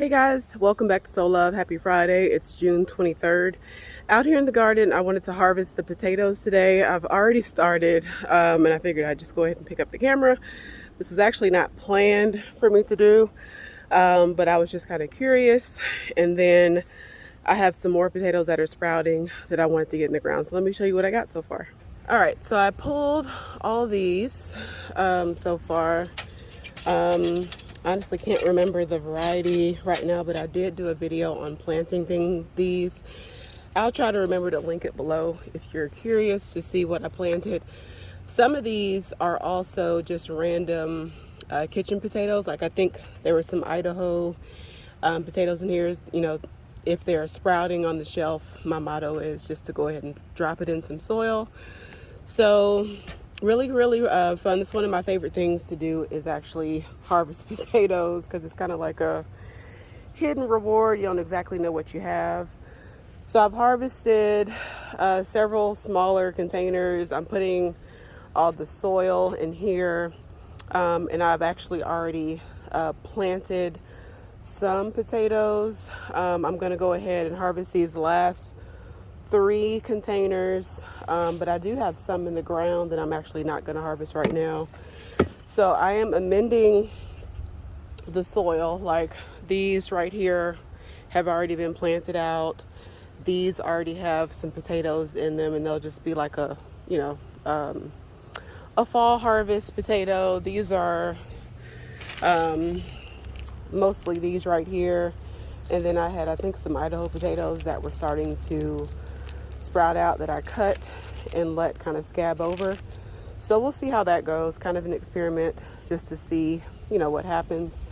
Hey guys, welcome back to Soul Love. Happy Friday. It's June 23rd. Out here in the garden, I wanted to harvest the potatoes today. I've already started, and I figured I'd just go ahead and pick up the camera. This was actually not planned for me to do, but I was just kind of curious. And then I have some more potatoes that are sprouting that I wanted to get in the ground. So let me show you what I got so far. All right, so I pulled all these so far. Honestly can't remember the variety right now, but I did do a video on planting these. I'll try to remember to link it below if you're curious to see what I planted. Some of these are also just random kitchen potatoes. Like I think there were some Idaho potatoes in here. You know, if they're sprouting on the shelf, my motto is just to go ahead and drop it in some soil. So really fun. This is one of my favorite things to do, is actually harvest potatoes, because it's kind of like a hidden reward. You don't exactly know what you have. So I've harvested several smaller containers. I'm putting all the soil in here, and I've actually already planted some potatoes. I'm going to go ahead and harvest these last 3 containers, but I do have some in the ground that I'm actually not going to harvest right now. So I am amending the soil. Like these right here have already been planted out. These already have some potatoes in them, and they'll just be like a, you know, a fall harvest potato. These are mostly these right here. And then I had, I think, some Idaho potatoes that were starting to sprout out that I cut and let kind of scab over. So we'll see how that goes. Kind of an experiment just to see, you know, what happens.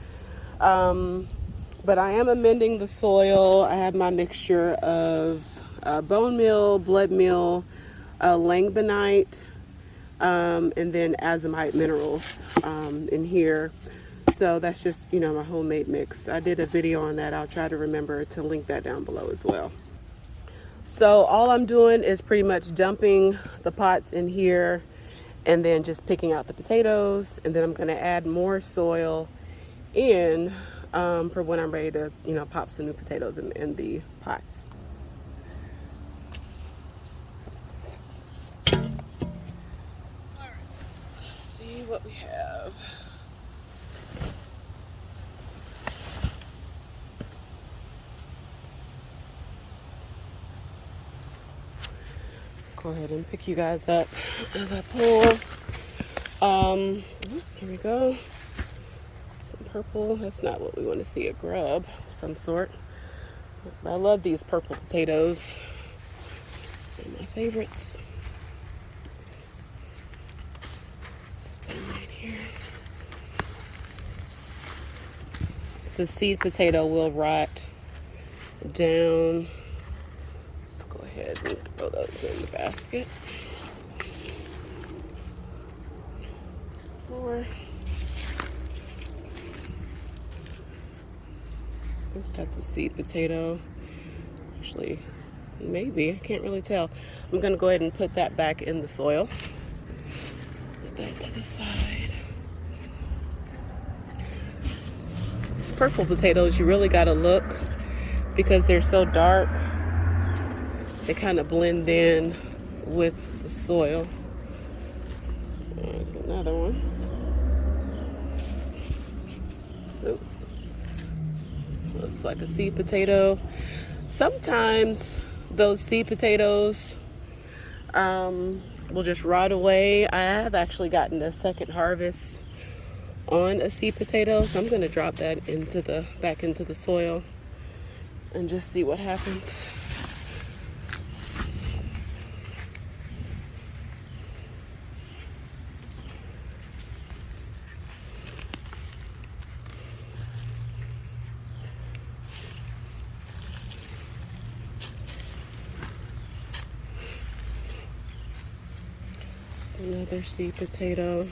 But I am amending the soil. I have my mixture of bone meal, blood meal, langbonite, and then azomite minerals in here. So that's just, you know, my homemade mix. I did a video on that. I'll try to remember to link that down below as well. So all I'm doing is pretty much dumping the pots in here and then just picking out the potatoes, and then I'm going to add more soil in for when I'm ready to, you know, pop some new potatoes in the pots. All right, let's see what we have. Go ahead and pick you guys up as I pull. Here we go. Some purple. That's not what we want to see, a grub of some sort. I love these purple potatoes. They're my favorites. Right here. The seed potato will rot down. Let's go ahead and throw those in the basket. Some more. I think that's a seed potato. Actually, maybe. I can't really tell. I'm going to go ahead and put that back in the soil. Put that to the side. These purple potatoes, you really got to look, because they're so dark. They kind of blend in with the soil. There's another one. Oop. Looks like a seed potato. Sometimes those seed potatoes will just rot away. I have actually gotten a second harvest on a seed potato, so I'm going to drop that back into the soil and just see what happens. Another seed potato.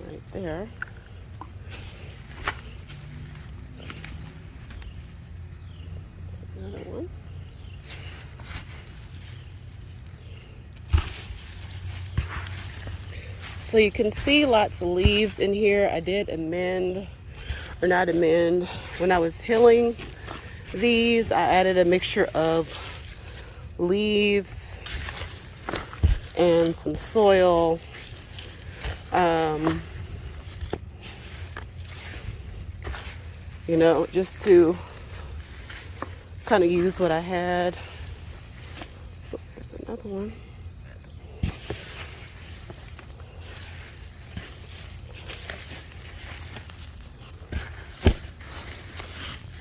Right there. That's another one. So you can see lots of leaves in here. I did amend, or not amend, when I was hilling these, I added a mixture of leaves and some soil. You know, just to kind of use what I had. Oh, there's another one.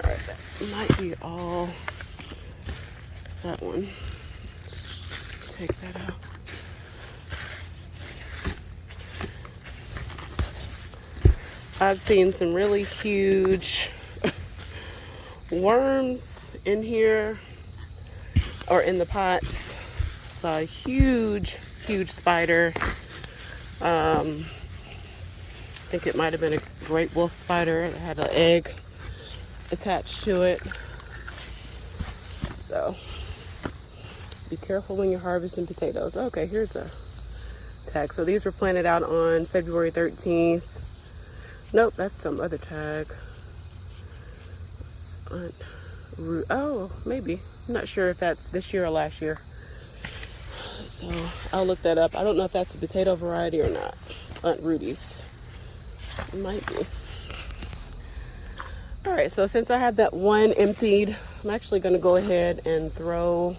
All right, that might be all. That one. Let's take that out. I've seen some really huge worms in here or in the pots. Saw a huge spider. I think it might have been a great wolf spider. It had an egg attached to it. So be careful when you're harvesting potatoes. Okay, here's a tag. So these were planted out on February 13th. Nope, that's some other tag. It's on, oh, maybe. I'm not sure if that's this year or last year. So I'll look that up. I don't know if that's a potato variety or not. Aunt Rudy's. It might be. All right, so since I have that one emptied, I'm actually going to go ahead and throw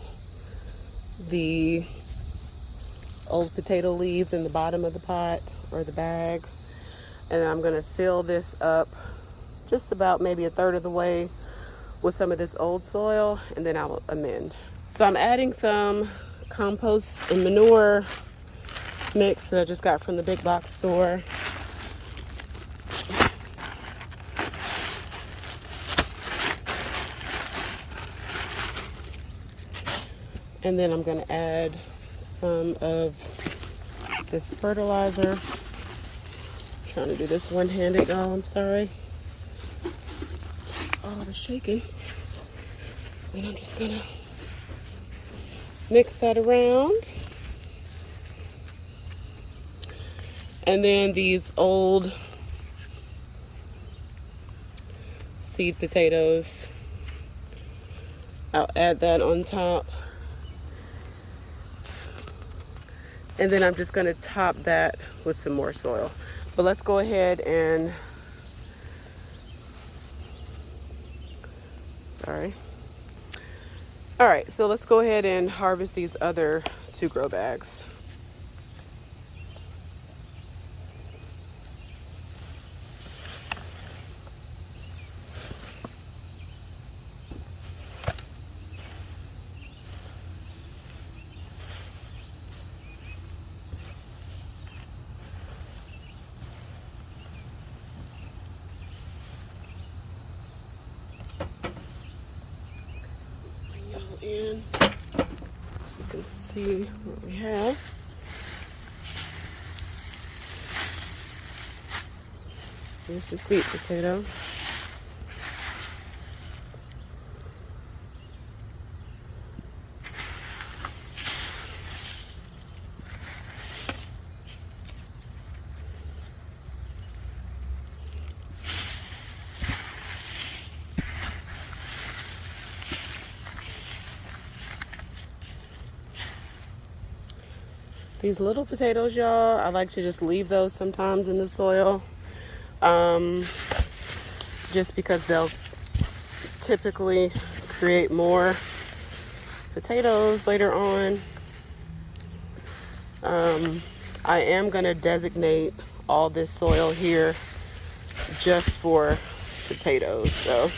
the old potato leaves in the bottom of the pot or the bag. And I'm going to fill this up just about maybe a third of the way with some of this old soil, and then I'll amend. So I'm adding some compost and manure mix that I just got from the big box store. And then I'm going to add some of this fertilizer. Trying to do this one-handed, y'all. I'm sorry. Oh, I was shaking. And I'm just gonna mix that around. And then these old seed potatoes, I'll add that on top. And then I'm just gonna top that with some more soil. But let's go ahead and, sorry. All right, so let's go ahead and harvest these other 2 grow bags. Bring y'all in so you can see what we have. Here's the sweet potato. These little potatoes, y'all, I like to just leave those sometimes in the soil. Just because they'll typically create more potatoes later on. I am going to designate all this soil here just for potatoes, so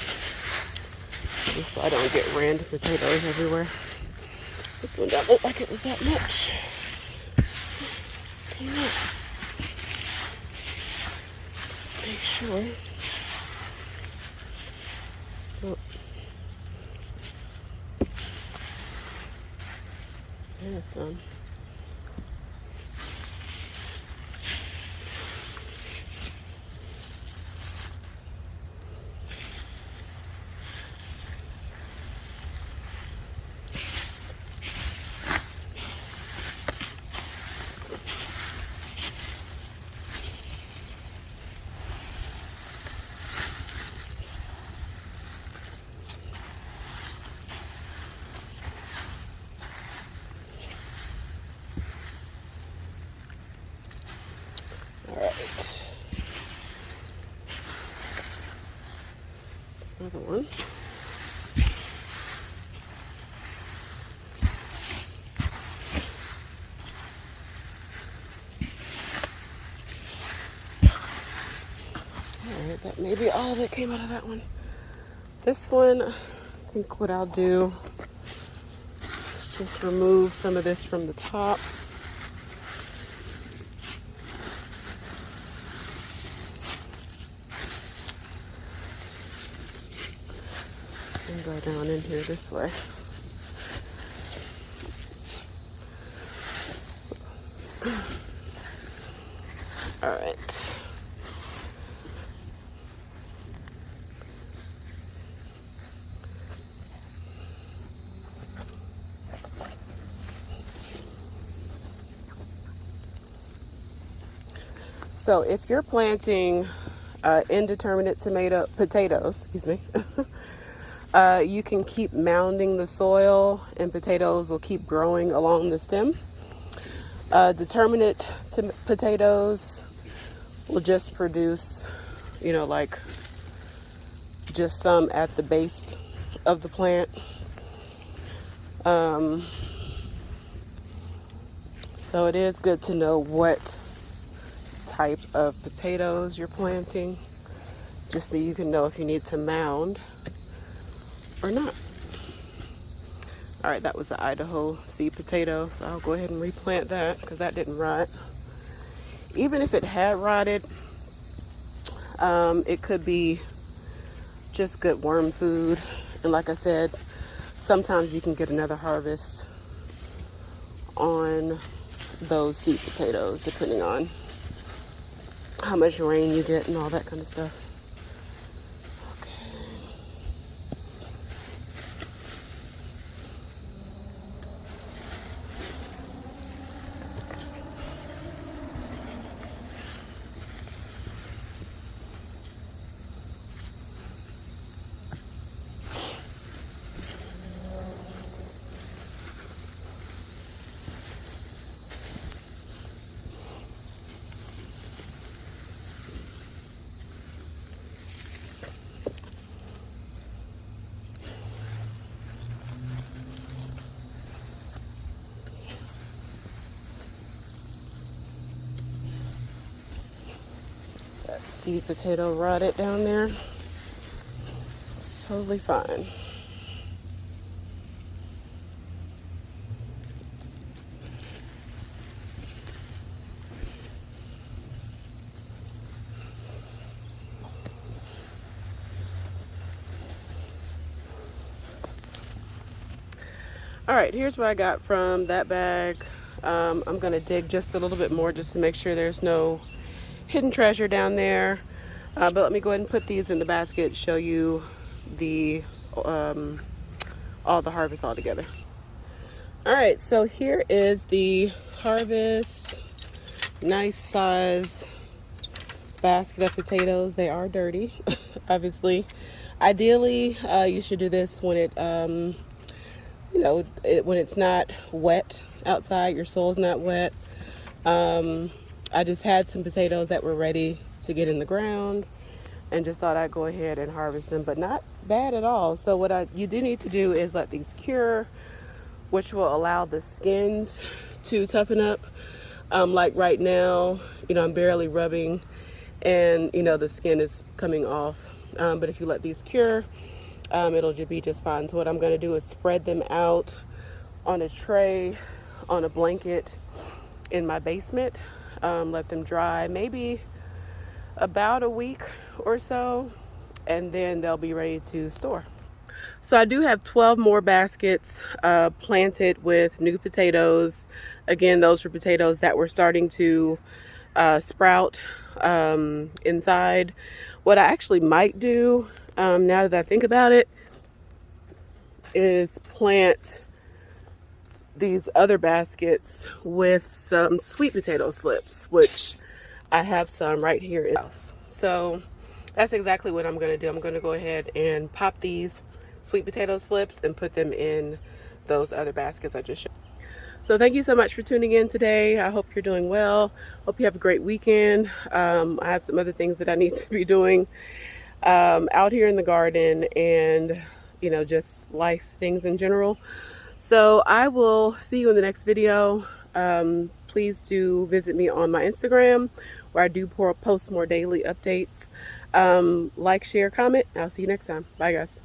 I don't get random potatoes everywhere. This one doesn't look like it was that much. Let's make sure. Oh. There's some. Another one. Alright, that may be all that came out of that one. This one, I think what I'll do is just remove some of this from the top. And go down in here this way. Alright. So if you're planting indeterminate potatoes, excuse me, you can keep mounding the soil and potatoes will keep growing along the stem. Determinate potatoes will just produce, like just some at the base of the plant. So it is good to know what type of potatoes you're planting, just so you can know if you need to mound or not. All right, that was the Idaho seed potato, so I'll go ahead and replant that because that didn't rot. Even if it had rotted, it could be just good worm food. And like I said, sometimes you can get another harvest on those seed potatoes, depending on how much rain you get and all that kind of stuff. That seed potato rotted down there. It's totally fine. All right, here's what I got from that bag. I'm gonna dig just a little bit more just to make sure there's no hidden treasure down there. But let me go ahead and put these in the basket, show you the all the harvest all together. All right, so here is the harvest. Nice size basket of potatoes. They are dirty, obviously. Ideally, you should do this when it, when it's not wet outside, your soil's not wet. I just had some potatoes that were ready to get in the ground and just thought I'd go ahead and harvest them, but not bad at all. So what you do need to do is let these cure, which will allow the skins to toughen up. Like right now, I'm barely rubbing and, the skin is coming off. But if you let these cure, it'll be just fine. So what I'm gonna do is spread them out on a tray, on a blanket in my basement. Let them dry maybe about a week or so, and then they'll be ready to store. So I do have 12 more baskets planted with new potatoes. Again, those were potatoes that were starting to sprout inside. What I actually might do, now that I think about it, is plant these other baskets with some sweet potato slips, which I have some right here in the house. So that's exactly what I'm going to do. I'm going to go ahead and pop these sweet potato slips and put them in those other baskets I just showed. So thank you so much for tuning in today. I hope you're doing well. Hope you have a great weekend. I have some other things that I need to be doing. out here in the garden and, you know, just life things in general. So I will see you in the next video. Please do visit me on my Instagram where I do post more daily updates. Like, share, comment. I'll see you next time. Bye, guys.